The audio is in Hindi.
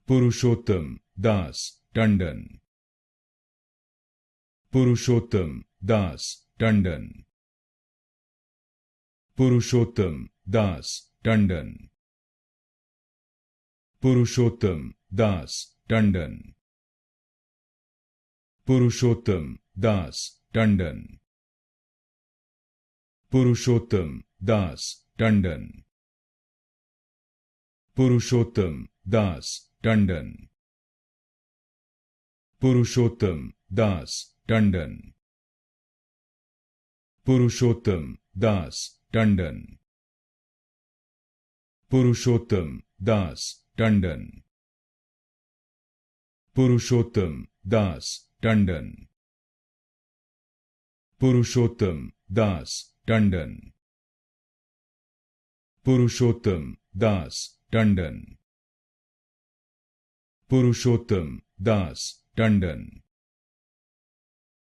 पुरुषोत्तम दास टंडन, पुरुषोत्तम दास टंडन, पुरुषोत्तम दास टंडन, पुरुषोत्तम दास टंडन, पुरुषोत्तम दास टंडन, पुरुषोत्तम दास टंडन, पुरुषोत्तम दास टंडन, पुरुषोत्तम दास टंडन, पुरुषोत्तम दास टंडन, पुरुषोत्तम दास टंडन, पुरुषोत्तम दास टंडन, पुरुषोत्तम दास टंडन, पुरुषोत्तम दास टंडन, पुरुषोत्तम दास टंडन।